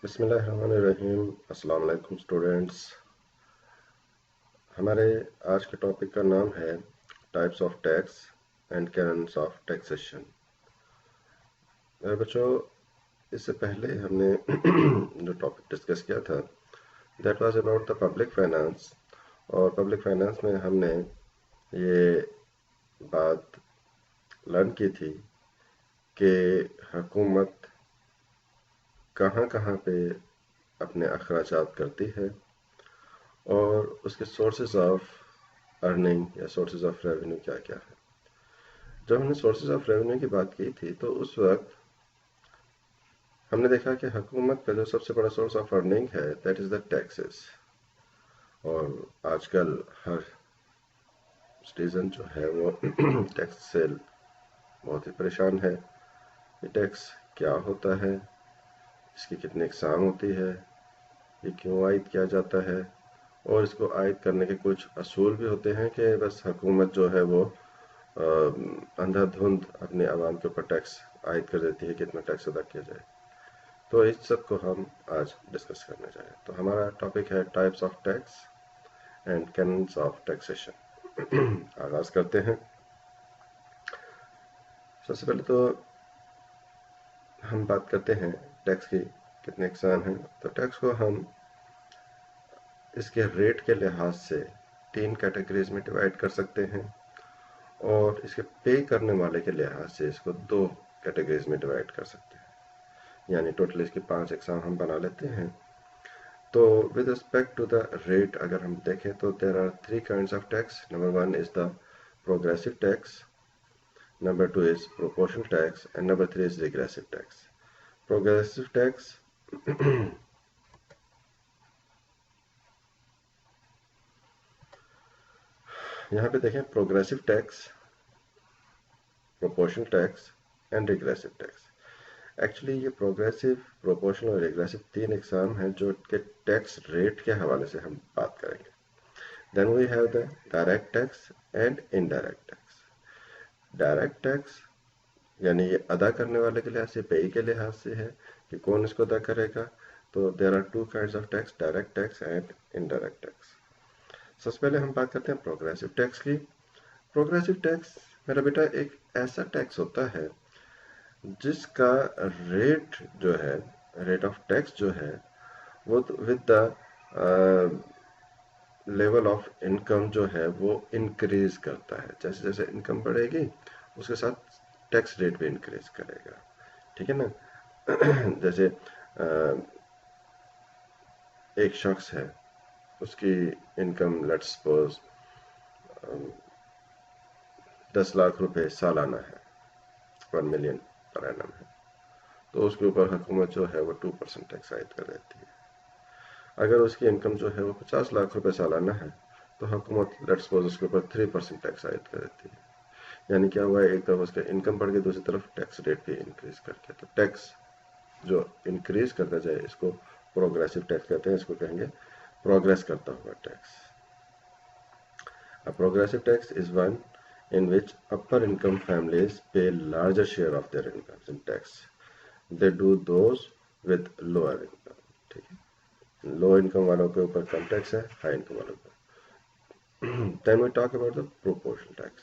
بسم اللہ الرحمن الرحیم۔ السلام علیکم اسٹوڈینٹس۔ ہمارے آج کے ٹاپک کا نام ہے types of tax and canons of taxation. بچوں، اس سے پہلے ہم نے جو ٹاپک ڈسکس کیا تھا that was about the public finance, اور پبلک فائنانس میں ہم نے یہ بات لرن کی تھی کہ حکومت کہاں کہاں پہ اپنے اخراجات کرتی ہے اور اس کے سورسز آف ارننگ یا سورسز آف ریونیو کیا کیا ہے۔ جب ہم نے سورسز آف ریونیو کی بات کی تھی تو اس وقت ہم نے دیکھا کہ حکومت کا جو سب سے بڑا سورس آف ارننگ ہے دیٹ از دا ٹیکسز، اور آج کل ہر سٹیزن جو ہے وہ ٹیکس سے بہت ہی پریشان ہے۔ یہ ٹیکس کیا ہوتا ہے، اس کی کتنی اقسام ہوتی ہے، یہ کیوں عائد کیا جاتا ہے، اور اس کو عائد کرنے کے کچھ اصول بھی ہوتے ہیں کہ بس حکومت جو ہے وہ اندھا دھند اپنے عوام کے اوپر ٹیکس عائد کر دیتی ہے، کتنا ٹیکس ادا کیا جائے۔ تو اس سب کو ہم آج ڈسکس کرنے جائیں۔ تو ہمارا ٹاپک ہے types of tax and canons of taxation. آغاز کرتے ہیں۔ سب سے پہلے تو ہم بات کرتے ہیں ٹیکس کی کتنے اقسام ہیں۔ تو ٹیکس کو ہم اس کے ریٹ کے لحاظ سے 3 کیٹیگریز میں ڈیوائڈ کر سکتے ہیں، اور اس کے پے کرنے والے کے لحاظ سے اس کو 2 کیٹیگریز میں ڈیوائڈ کر سکتے ہیں، یعنی ٹوٹل اس کی 5 اقسام ہم بنا لیتے ہیں۔ تو with respect to the rate اگر ہم دیکھیں تو there are 3 kinds of tax. Number 1 is the progressive tax, number 2 is proportional tax, and number 3 is regressive tax. Progressive tax یہاں پہ دیکھیں، progressive tax, proportional tax and regressive tax. Actually یہ progressive, proportional اور regressive 3 اقسام ہیں جو کہ tax rate کے حوالے سے ہم بات کریں گے۔ Then we have the direct tax and indirect tax. Direct tax یعنی یہ ادا کرنے والے کے لحاظ سے، پے کے لحاظ سے ہے کہ کون اس کو ادا کرے گا۔ تو there are 2 kinds of tax, direct tax and indirect tax. سب سے پہلے ہم بات کرتے ہیں پروگریسو ٹیکس کی۔ پروگریسو ٹیکس میرا بیٹا ایک ایسا ٹیکس ہوتا ہے جس کا ریٹ جو ہے، ریٹ آف ٹیکس جو ہے وہ with the level of income جو ہے وہ انکریز کرتا ہے۔ جیسے جیسے انکم بڑھے گی اس کے ساتھ ٹیکس ریٹ بھی انکریز کرے گا، ٹھیک ہے نا۔ جیسے ایک شخص ہے، اس کی انکم لیٹ سپوز 10 لاکھ روپے سالانہ ہے، 1 ملین پر اینم ہے، تو اس کے اوپر حکومت جو ہے وہ 2% ٹیکس عائد کر دیتی ہے۔ اگر اس کی انکم جو ہے وہ 50 لاکھ روپے سالانہ ہے تو حکومت لیٹ سپوز اس کے اوپر 3% ٹیکس عائد کر دیتی ہے۔ یعنی کیا ہوا ہے، ایک طرف اس کا انکم بڑھ گئی، دوسری طرف ٹیکس ریٹ بھی انکریز کر کے۔ تو ٹیکس جو انکریز کرتا جائے اس کو پروگریسو ٹیکس کہتے ہیں، اس کو کہیں گے پروگریس کرتا ہوا tax. A progressive tax is one in which upper income families pay larger share of their incomes in tax. They do those with lower income. ٹھیک ہے، لو انکم والوں کے اوپر کم ٹیکس ہے، ہائی انکم والوں پر۔ Then we talk about the proportional tax.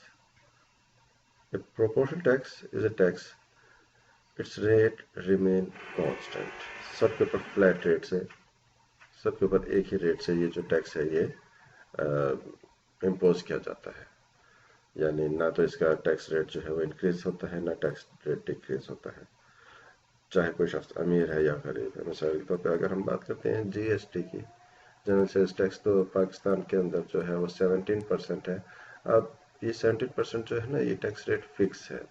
The proportional tax is a tax. Its rate remain constant. سب کے اوپر flat rate سے، سب کے اوپر ایک ہی ریٹ سے یہ جو ٹیکس ہے یہ امپوز کیا جاتا ہے۔ یعنی نہ تو اس کا ٹیکس ریٹ جو ہے وہ انکریز ہوتا ہے، نہ ٹیکس ریٹ ڈیکریز ہوتا ہے، چاہے کوئی شخص امیر ہے یا غریب ہے۔ مثال کے طور پہ اگر ہم بات کرتے ہیں جی ایس ٹی کی، جنرل سیلز ٹیکس، تو پاکستان کے اندر جو ہے وہ 17% ہے۔ اب یہ 17% جو ہے نا، یہ ٹیکس ریٹ فکس ہے۔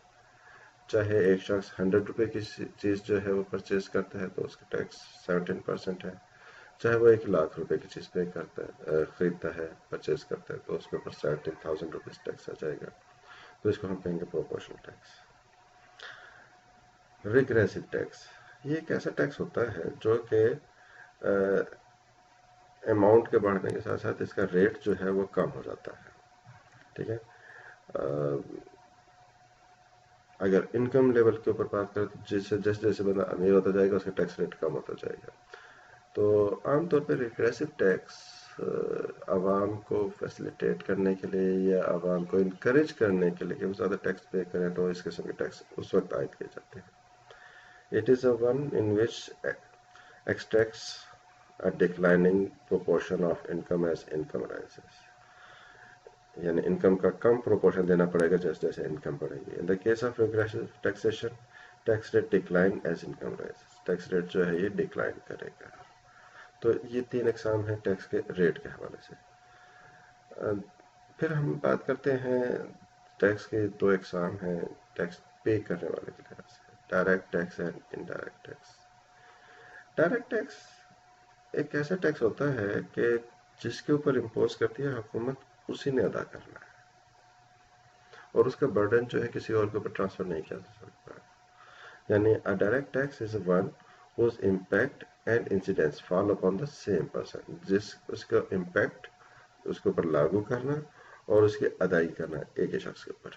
چاہے ایک شخص 100 روپے کی چیز جو ہے وہ پرچیز کرتا ہے تو اس کا ٹیکس 17% ہے، چاہے وہ 1 لاکھ روپے کی چیز پے کرتا ہے، خریدتا ہے، پرچیز کرتا ہے، تو اس کے اوپر 17,000 روپیز ٹیکس آ جائے گا۔ تو اس کو ہم کہیں گے پروپورشنل ٹیکس۔ ریگریسو ٹیکس، یہ ایک ایسا ٹیکس ہوتا ہے جو کہ اماؤنٹ کے بڑھنے کے ساتھ ساتھ اس کا ریٹ جو ہے وہ کم ہو جاتا ہے، ٹھیک ہے۔ اگر انکم لیول کے اوپر بات کریں تو جیسے جیسے بندہ امیر ہوتا جائے گا اس کا ٹیکس ریٹ کم ہوتا جائے گا. تو عام طور پہ ریگریسو ٹیکس عوام کو فیسیلیٹیٹ کرنے کے لیے یا عوام کو انکریج کرنے کے لیے کہ وہ زیادہ ٹیکس پے کریں تو اس قسم کے ٹیکس اس وقت عائد کیے جاتے ہیں. It is a one in which extracts a declining proportion of income as income rises. یعنی انکم کا کم پروپورشن دینا پڑے گا جیسے جیسے انکم بڑھے گی. In the case of regressive taxation tax rate decline as income rises. Tax rate جو ہے یہ ڈکلائن کرے گا. تو یہ تین اقسام ہیں ٹیکس کے ریٹ کے حوالے سے. پھر ہم بات کرتے ہیں ٹیکس کے دو اقسام ہیں ٹیکس پے کرنے والے کے لحاظ سے. Direct tax and indirect tax. Direct tax ایک ایسا ٹیکس ہوتا ہے کہ جس کے اوپر امپوز کرتی ہے حکومت اسی نے ادا کرنا ہے اور اس کا برڈن جو ہے کسی اور کے اوپر ٹرانسفر نہیں کیا جا سکتا. یعنی direct tax is one whose impact and incidence fall upon the same person. اس کا امپیکٹ اس کے اوپر لاگو کرنا اور اس کی ادائیگی کرنا ایک ہی شخص کے اوپر.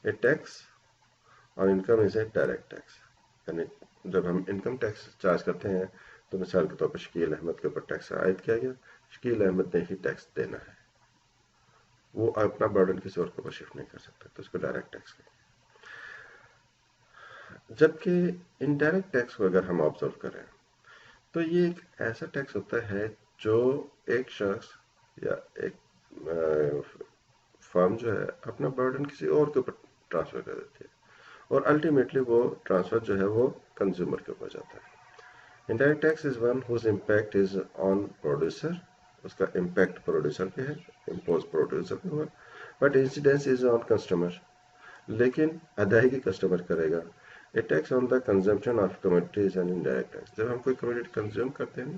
A tax on income is a direct tax. یعنی جب ہم انکم ٹیکس چارج کرتے ہیں تو مثال کے طور پر شکیل احمد کے اوپر ٹیکس عائد کیا گیا. شکیل احمد نے ہی ٹیکس دینا ہے, وہ اپنا برڈن کسی اور کے اوپر شفٹ نہیں کر سکتا, تو اس کو ڈائریکٹ ٹیکس کہیں. جبکہ انڈائریکٹ ٹیکس کو اگر ہم آبزرو کریں تو یہ ایک ایسا ٹیکس ہوتا ہے جو ایک شخص یا ایک فرم جو ہے اپنا برڈن کسی اور کے اوپر ٹرانسفر کر دیتی ہے اور الٹیمیٹلی وہ ٹرانسفر جو ہے وہ کنزیومر کے اوپر جاتا ہے. Indirect tax is one whose impact is on producer. اس کا امپیکٹ پروڈیوسر پہ ہے, امپوز پروڈیوسر پہ ہوا, but incidence is on customer. لیکن ادائیگی کسٹمر کرے گا. A tax on the consumption of commodities and indirect tax. جب ہم کوئی کموڈیٹی کنزیوم کرتے ہیں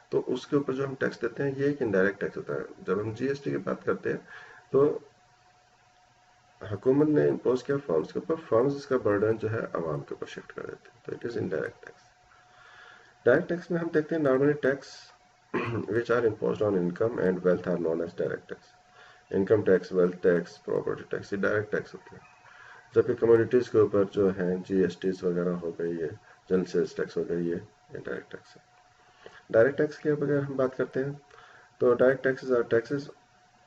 تو اس کے اوپر جو ہم ٹیکس دیتے ہیں یہ ایک انڈائریکٹ ٹیکس ہوتا ہے. جب ہم جی ایس ٹی کی بات کرتے ہیں تو حکومت نے امپوز کیا فارمز کے اوپر, فارمز اس کا برڈن جو ہے عوام کے اوپر شفٹ کر دیتے ہیں, تو it is indirect tax. Direct tax میں ہم دیکھتے ہیں normally tax which are imposed on income and wealth are known as direct tax. Income tax, wealth tax, property tax یہ ڈائریکٹ ٹیکس ہوتے ہیں. جبکہ کموڈیٹیز کے اوپر جو ہیں جی ایس ٹیز وغیرہ ہو گئی ہے, جنرل سیلز ٹیکس ہو گئی, یہ ڈائریکٹ ٹیکس ہے. ڈائریکٹ ٹیکس کی اب اگر ہم بات کرتے ہیں تو direct taxes are taxes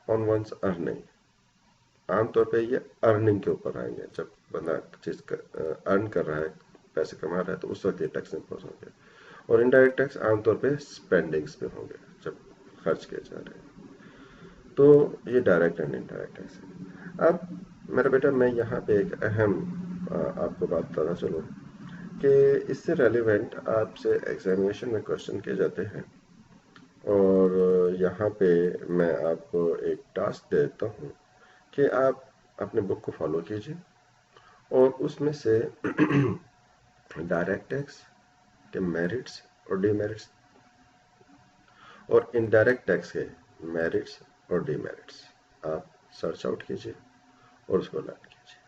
on one's earning. عام طور پہ یہ ارننگ کے اوپر آئیں گے. جب بندہ چیز ارن کر رہا ہے, پیسے کما رہا ہے, تو اس وقت یہ ٹیکس امپوز ہوں گے. اور انڈائریکٹ ٹیکس عام طور پہ اسپینڈنگس پہ ہوں گے جب خرچ کیے جا رہے ہیں. تو یہ ڈائریکٹ اینڈ انڈائریکٹ ٹیکس ہے. اب میرا بیٹا میں یہاں پہ ایک اہم آپ کو بات بتانا چلوں کہ اس سے ریلیونٹ آپ سے ایگزامینیشن میں کوشچن کیے جاتے ہیں, اور یہاں پہ میں آپ کو ایک ٹاسک دیتا ہوں کہ آپ اپنے بک کو فالو کیجیے اور اس میں سے ڈائریکٹ ٹیکس کے میرٹس اور ڈی میرٹس اور انڈائریکٹ ٹیکس کے میرٹس اور ڈی میرٹس آپ سرچ آؤٹ کیجیے اور اس کو لرن کیجیے.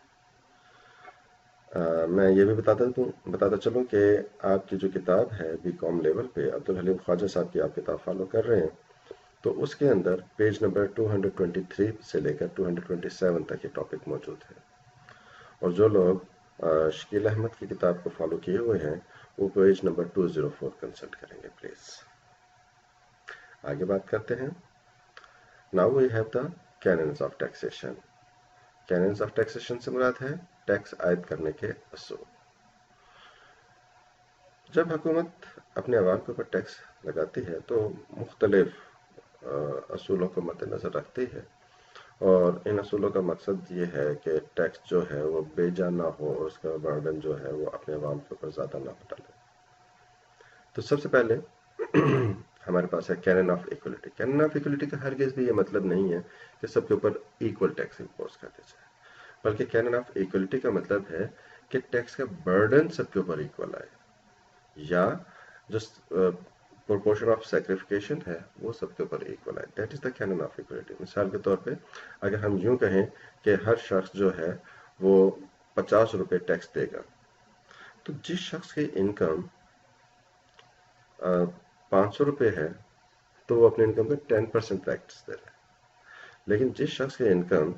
میں یہ بھی بتاتا چلوں کہ آپ کی جو کتاب ہے بی کام لیول پہ عبدالحلیم خواجہ صاحب کی آپ کتاب فالو کر رہے ہیں, تو اس کے اندر پیج نمبر 223 سے لے کر 227 تک یہ ٹاپک موجود ہے. اور جو لوگ شکیل احمد کی کتاب کو فالو کیے ہوئے ہیں وہ پیج نمبر 204 کنسلٹ کریں گے پلیز. آگے بات کرتے ہیں. Now we have the canons of taxation. Canons of taxation سے مراد ہے ٹیکس عائد کرنے کے اصول. جب حکومت اپنے عوام کے اوپر ٹیکس لگاتی ہے تو مختلف اصولوں کو مد نظر رکھتی ہے, اور ان اصولوں کا مقصد یہ ہے کہ ٹیکس جو ہے وہ بے جا نہ ہو اور اس کا برڈن جو ہے وہ اپنے عوام کے اوپر زیادہ نہ ڈالے. تو سب سے پہلے ہمارے پاس ہے canon of equality. Canon of equality کا ہرگز بھی یہ مطلب نہیں ہے کہ سب کے اوپر ایکول ٹیکس امپوز کر دیا جائے, بلکہ کینن آف ایکولیٹی کا مطلب ہے کہ ٹیکس کا برڈن سب کے اوپر ایکول آئے, یا جو پروپورشن آف سیکریفیکیشن ہے وہ سب کے اوپر ایکول آئے. That is the canon of equality. مثال کے طور پہ اگر ہم یوں کہیں کہ ہر شخص جو ہے وہ 50 روپے ٹیکس دے گا, تو جس شخص کی انکم 500 روپے ہے تو وہ اپنے انکم کا 10% ٹیکس دے رہا ہے. لیکن جس شخص کی انکم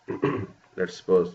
لیٹس سپوز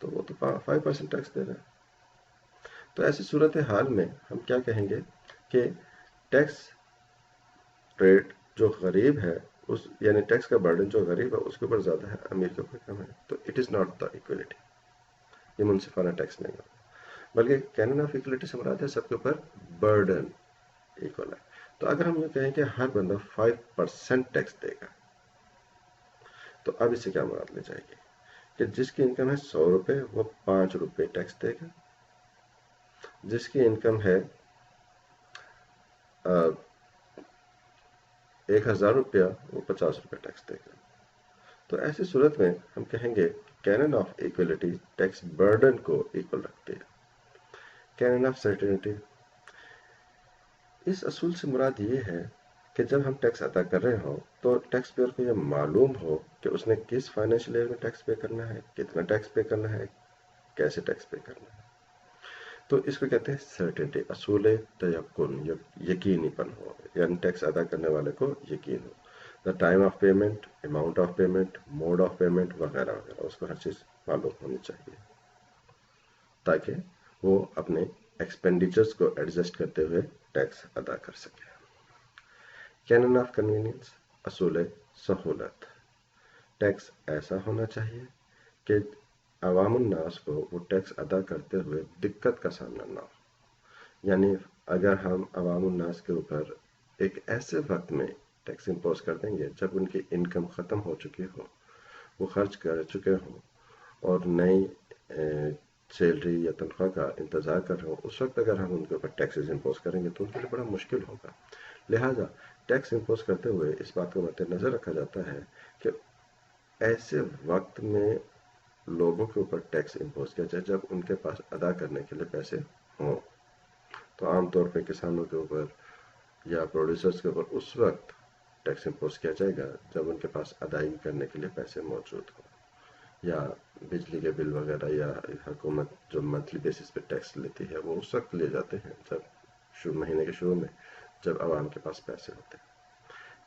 تو وہ تو 5% ٹیکس دے رہا ہے. تو ایسی صورتحال میں ہم کیا کہیں گے کہ ٹیکس ریٹ جو غریب ہے اس یعنی ٹیکس کا برڈن جو غریب ہے اس کے اوپر زیادہ ہے، امیر کے اوپر کم ہے. تو it is not the equality, یہ منصفانہ ٹیکس نہیں ہوگا، بلکہ کینن آف ایکولیٹی سے مراد ہے سب کے اوپر برڈن ایکول ہے. تو اگر ہم یہ کہیں کہ ہر بندہ 5% ٹیکس دے گا تو اب اس سے کیا مراد لے جائے گی کہ جس کی انکم ہے 100 روپے وہ 5 روپے ٹیکس دے گا، جس کی انکم ہے 1,000 روپیہ وہ 50 روپے ٹیکس دے گا. تو ایسی صورت میں ہم کہیں گے canon of equality tax burden کو ایکول رکھتے ہیں. کینن آف سرٹینٹی، اس اصول سے مراد یہ ہے کہ جب ہم ٹیکس ادا کر رہے ہوں تو ٹیکس پیئر کو یہ معلوم ہو کہ اس نے کس فائنینشیل ایئر میں ٹیکس پے کرنا ہے، کتنا ٹیکس پے کرنا ہے، کیسے ٹیکس پے کرنا ہے. تو اس کو کہتے ہیں سرٹینٹی، اصول تیقن، یقینی پن ہو، یعنی ٹیکس ادا کرنے والے کو یقین ہو. The time of payment, amount of payment, mode of payment وغیرہ وغیرہ، اس کو ہر چیز معلوم ہونی چاہیے تاکہ وہ اپنے ایکسپینڈیچرز کو ایڈجسٹ کرتے ہوئے ٹیکس ادا کر سکے. کینن آف کنوینئنس، اصول سہولت، ٹیکس ایسا ہونا چاہیے کہ عوام الناس کو وہ ٹیکس ادا کرتے ہوئے دقت کا سامنا نہ ہو. یعنی اگر ہم عوام الناس کے اوپر ایک ایسے وقت میں ٹیکس امپوز کر دیں گے جب ان کی انکم ختم ہو چکی ہو، وہ خرچ کر چکے ہوں اور نئی سیلری یا تنخواہ کا انتظار کر رہے ہوں، اس وقت اگر ہم ان کے اوپر ٹیکسز امپوز کریں گے تو ان کے لیے بڑا مشکل ہوگا. لہٰذا ٹیکس امپوز کرتے ہوئے اس بات کو مد نظر رکھا جاتا ہے کہ ایسے وقت میں لوگوں کے اوپر ٹیکس امپوز کیا جائے جب ان کے پاس ادا کرنے کے لیے پیسے ہوں. تو عام طور پہ کسانوں کے اوپر یا پروڈیوسرز کے اوپر اس وقت ٹیکس امپوز کیا جائے گا جب ان کے پاس ادائیگی کرنے کے لیے پیسے موجود ہوں، یا بجلی کے بل وغیرہ یا حکومت جو منتھلی بیسس پہ ٹیکس لیتی ہے وہ اس وقت لے جاتے ہیں جب مہینے کے شروع میں جب عوام کے پاس پیسے ہوتے ہیں.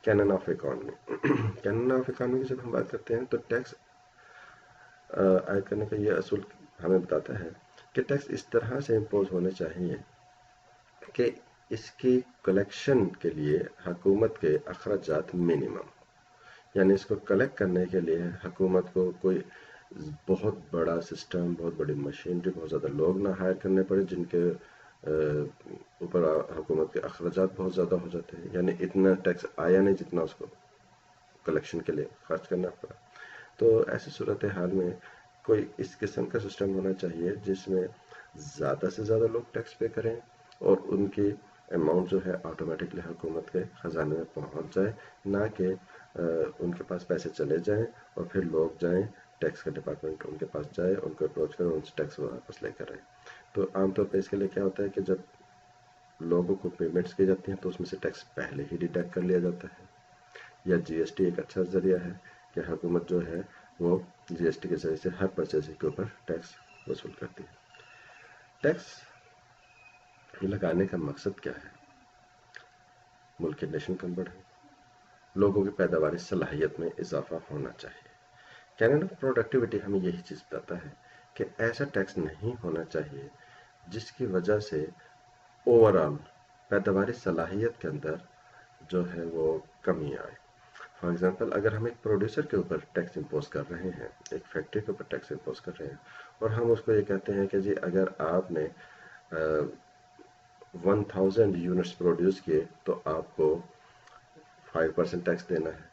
Canon of economy, canon of economy کی جب ہم بات کرتے ہیں تو ٹیکس عائد کرنے کا یہ اصول ہمیں بتاتا ہے کہ ٹیکس اس طرح سے امپوز ہونے چاہیے کہ اس کی کلیکشن کے لیے حکومت کے اخراجات منیمم، یعنی اس کو کلیکٹ کرنے کے لیے حکومت کو کوئی بہت بڑا سسٹم، بہت بڑی مشینری، بہت زیادہ لوگ نہ ہائر کرنے پڑے جن کے اوپر حکومت کے اخراجات بہت زیادہ ہو جاتے ہیں. یعنی اتنا ٹیکس آیا نہیں جتنا اس کو کلیکشن کے لیے خرچ کرنا پڑا. تو ایسی صورتحال میں کوئی اس قسم کا سسٹم ہونا چاہیے جس میں زیادہ سے زیادہ لوگ ٹیکس پے کریں اور ان کی اماؤنٹ جو ہے آٹومیٹکلی حکومت کے خزانے میں پہنچ جائے، نہ کہ ان کے پاس پیسے چلے جائیں اور پھر لوگ جائیں ٹیکس کا ڈپارٹمنٹ ان کے پاس جائے، ان کو اپروچ کریں، ان سے ٹیکس واپس لے کر آئیں. تو عام طور پہ اس کے لیے کیا ہوتا ہے کہ جب لوگوں کو پیمنٹس کی جاتی ہیں تو اس میں سے ٹیکس پہلے ہی ڈیڈکٹ کر لیا جاتا ہے. یا جی ایس ٹی ایک اچھا ذریعہ ہے کہ حکومت جو ہے وہ جی ایس ٹی کے ذریعے سے ہر پرچیز کے اوپر ٹیکس وصول کرتی ہے. ٹیکس لگانے کا مقصد کیا ہے؟ ملک کی نیشنل انکم بڑھے، لوگوں کی پیداواری صلاحیت میں اضافہ ہونا چاہیے. کینن آف پروڈکٹیوٹی ہمیں یہی چیز بتاتا ہے کہ ایسا ٹیکس نہیں ہونا چاہیے جس کی وجہ سے اوور آل پیداواری صلاحیت کے اندر جو ہے وہ کمی آئے. فار ایگزامپل اگر ہم ایک پروڈیوسر کے اوپر ٹیکس امپوز کر رہے ہیں، ایک فیکٹری کے اوپر ٹیکس امپوز کر رہے ہیں اور ہم اس کو یہ کہتے ہیں کہ جی اگر آپ نے 1000 یونٹس پروڈیوس کیے تو آپ کو 5% ٹیکس دینا ہے،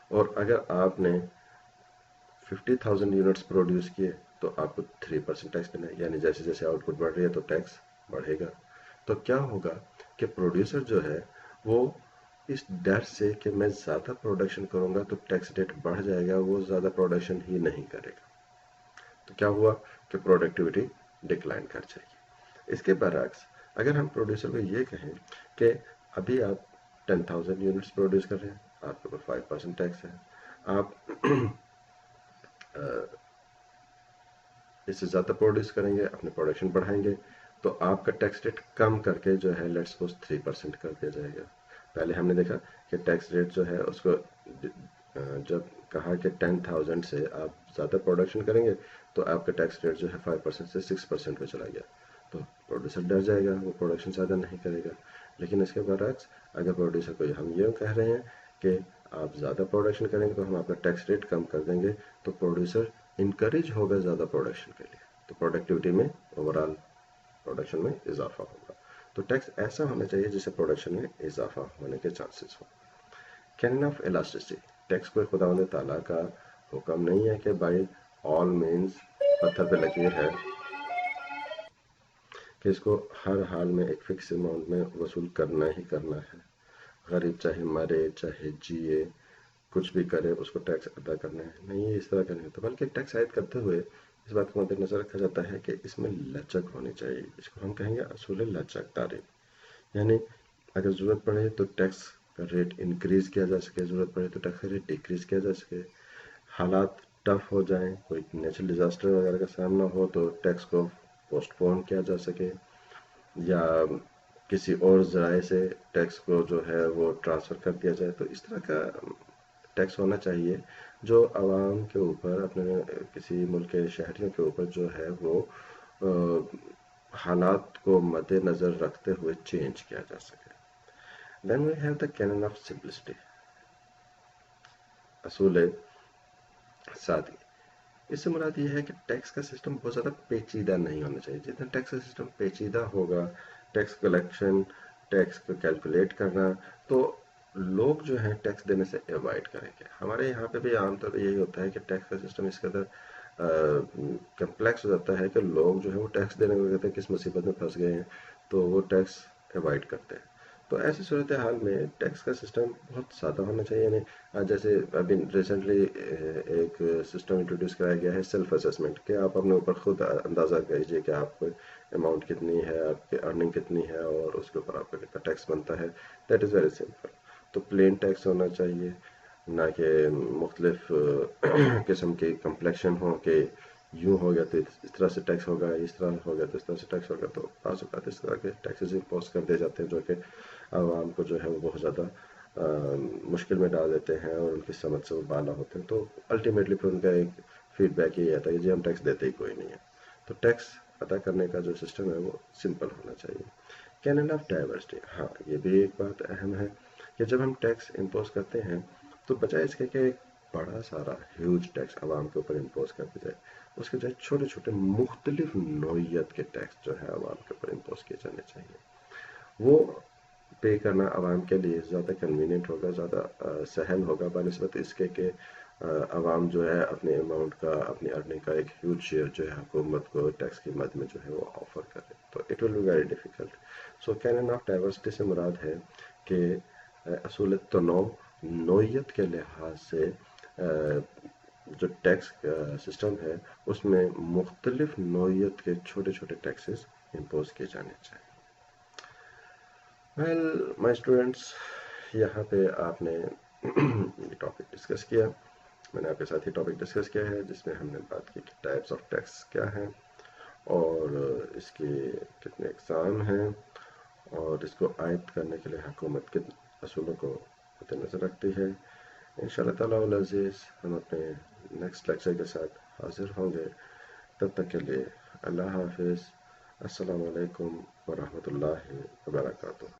اور اگر آپ نے 50,000 یونٹس پروڈیوس کیے تو آپ کو 3% ٹیکس دینا ہے. یعنی جیسے جیسے آؤٹ پٹ بڑھ رہی ہے تو ٹیکس بڑھے گا. تو کیا ہوگا کہ پروڈیوسر جو ہے وہ اس ڈر سے کہ میں زیادہ پروڈکشن کروں گا تو ٹیکس ریٹ بڑھ جائے گا، وہ زیادہ پروڈکشن ہی نہیں کرے گا. تو کیا ہوا کہ پروڈکٹیوٹی ڈکلائن کر جائے گی. اس کے برعکس اگر ہم پروڈیوسر کو یہ کہیں کہ ابھی آپ 10,000 یونٹس پروڈیوس کر رہے ہیں، آپ کے اوپر 5% ٹیکس ہے، آپ اس سے زیادہ پروڈیوس کریں گے، اپنے پروڈکشن بڑھائیں گے تو آپ کا ٹیکس ریٹ کم کر کے جو ہے لیٹس سپوز 3% کر دیا جائے گا. پہلے ہم نے دیکھا کہ ٹیکس ریٹ جو ہے اس کو جب کہا کہ 10,000 سے آپ زیادہ پروڈکشن کریں گے تو آپ کا ٹیکس ریٹ جو ہے 5% سے 6% پہ چلا گیا، تو پروڈیوسر ڈر جائے گا، وہ پروڈکشن زیادہ نہیں کرے گا۔ لیکن اس کے برعکس اگر پروڈیوسر کو ہم یہ کہہ رہے ہیں کہ آپ زیادہ پروڈکشن کریں گے تو ہم آپ کا ٹیکس ریٹ کم کر دیں گے، تو پروڈیوسر انکریج ہوگا زیادہ پروڈکشن کے لیے، تو پروڈکٹیوٹی میں اوورآل پروڈکشن میں اضافہ ہوگا۔ تو ٹیکس ایسا ہونا چاہیے جس سے پروڈکشن میں اضافہ ہونے کے چانسز ہوں۔ کینن آف الاسٹیسٹی، ٹیکس کوئی خداوند تعالیٰ کا حکم نہیں ہے کہ بائی آل مینز پتھر پہ لکیر ہے کہ اس کو ہر حال میں ایک فکس اماؤنٹ میں وصول کرنا ہی کرنا ہے، غریب چاہے مرے چاہے جیے کچھ بھی کرے اس کو ٹیکس ادا کرنا ہے، نہیں یہ اس طرح کا نہیں ہوتا، بلکہ ٹیکس عائد کرتے ہوئے اس بات کو مد نظر رکھا جاتا ہے کہ اس میں لچک ہونی چاہیے، اس کو ہم کہیں گے اصول لچک داری، یعنی اگر ضرورت پڑے تو ٹیکس کا ریٹ انکریز کیا جا سکے، ضرورت پڑے تو ٹیکس کا ریٹ ڈیکریز کیا جا سکے، حالات ٹف ہو جائیں، کوئی نیچرل ڈیزاسٹر وغیرہ کا سامنا ہو تو ٹیکس کو پوسٹ پون کیا جا سکے، یا کسی اور ذرائع سے ٹیکس کو جو ہے وہ ٹرانسفر کر دیا جائے، تو اس طرح کا ٹیکس ہونا چاہیے جو عوام کے اوپر، اپنے کسی ملک کے شہریوں کے اوپر جو ہے وہ حالات کو مد نظر رکھتے ہوئے چینج کیا جا سکے۔ Then we have the canon of simplicity, اصول سادگی۔ اس سے مراد یہ ہے کہ ٹیکس کا سسٹم بہت زیادہ پیچیدہ نہیں ہونا چاہیے، جتنا ٹیکس کا سسٹم پیچیدہ ہوگا، ٹیکس کلیکشن، ٹیکس کو کیلکولیٹ کرنا، تو لوگ جو ہیں ٹیکس دینے سے اوائڈ کریں گے۔ ہمارے یہاں پہ بھی عام طور پہ یہی ہوتا ہے کہ ٹیکس کا سسٹم اس قدر کمپلیکس ہو جاتا ہے کہ لوگ جو ہے وہ ٹیکس دینے کو کہتے ہیں کس مصیبت میں پھنس گئے ہیں تو وہ ٹیکس اوائڈ کرتے ہیں۔ تو ایسی صورتحال میں ٹیکس کا سسٹم بہت سادہ ہونا چاہیے، یعنی جیسے ابھی ریسنٹلی ایک سسٹم انٹروڈیوس کرایا گیا ہے سیلف اسیسمنٹ، کہ آپ اپنے اوپر خود اندازہ کیجیے کہ آپ کو اماؤنٹ کتنی ہے، آپ کی ارننگ کتنی ہے اور اس کے اوپر آپ کا کتنا ٹیکس بنتا ہے۔ That is very simple. تو پلین ٹیکس ہونا چاہیے، نہ کہ مختلف قسم کی کمپلیکشن ہو کہ یوں ہو گیا تو اس طرح سے ٹیکس ہوگا، اس طرح ہو گیا تو اس طرح سے ٹیکس ہوگا، تو بعض اوقات اس طرح کے ٹیکسز امپوز کر دیے جاتے ہیں جو کہ عوام کو جو ہے وہ بہت زیادہ مشکل میں ڈال دیتے ہیں اور ان کی سمجھ سے وہ بالا ہوتے ہیں، تو الٹیمیٹلی پھر ان کا ایک فیڈ بیک یہ آتا ہے کہ جی ہم ٹیکس دیتے ہی کوئی نہیں ہے۔ تو ٹیکس ادا کرنے کا جو سسٹم ہے وہ سمپل ہونا چاہیے۔ کینن آف ڈائیورسٹی، ہاں یہ بھی ایک بات اہم ہے کہ جب ہم ٹیکس امپوز کرتے ہیں تو بجائے اس کے کہ ایک بڑا سارا ہیوج ٹیکس عوام کے اوپر امپوز کر دی جائے، اس کے بجائے چھوٹے چھوٹے مختلف نوعیت کے ٹیکس جو ہے عوام کے اوپر امپوز کیے جانے چاہیے۔ وہ پے کرنا عوام کے لیے زیادہ کنوینئنٹ ہوگا، زیادہ سہل ہوگا بنسبت اس کے کہ عوام جو ہے اپنے اماؤنٹ کا، اپنی ارننگ کا ایک ہیوج شیئر جو ہے حکومت کو ٹیکس کی مد میں جو ہے وہ آفر کرے، تو it will be very difficult. So canon of diversity سے مراد ہے کہ اصول تنوع، نوعیت کے لحاظ سے جو ٹیکس سسٹم ہے اس میں مختلف نوعیت کے چھوٹے چھوٹے ٹیکسز امپوز کیے جانے چاہیے۔ ویل مائی اسٹوڈینٹس، یہاں پہ آپ نے یہ ٹاپک ڈسکس کیا، میں نے آپ کے ساتھ یہ ٹاپک ڈسکس کیا ہے جس میں ہم نے بات کی کہ ٹائپس آف ٹیکس کیا ہیں اور اس کے کتنے اقسام ہیں اور اس کو عائد کرنے کے لیے حکومت کن اصولوں کو مد نظر رکھتی ہے۔ انشاءاللہ تعالیٰ العزیز ہم اپنے نیکسٹ لیکچر کے ساتھ حاضر ہوں گے، تب تک کے لیے اللہ حافظ، السلام علیکم ورحمۃ اللہ وبرکاتہ۔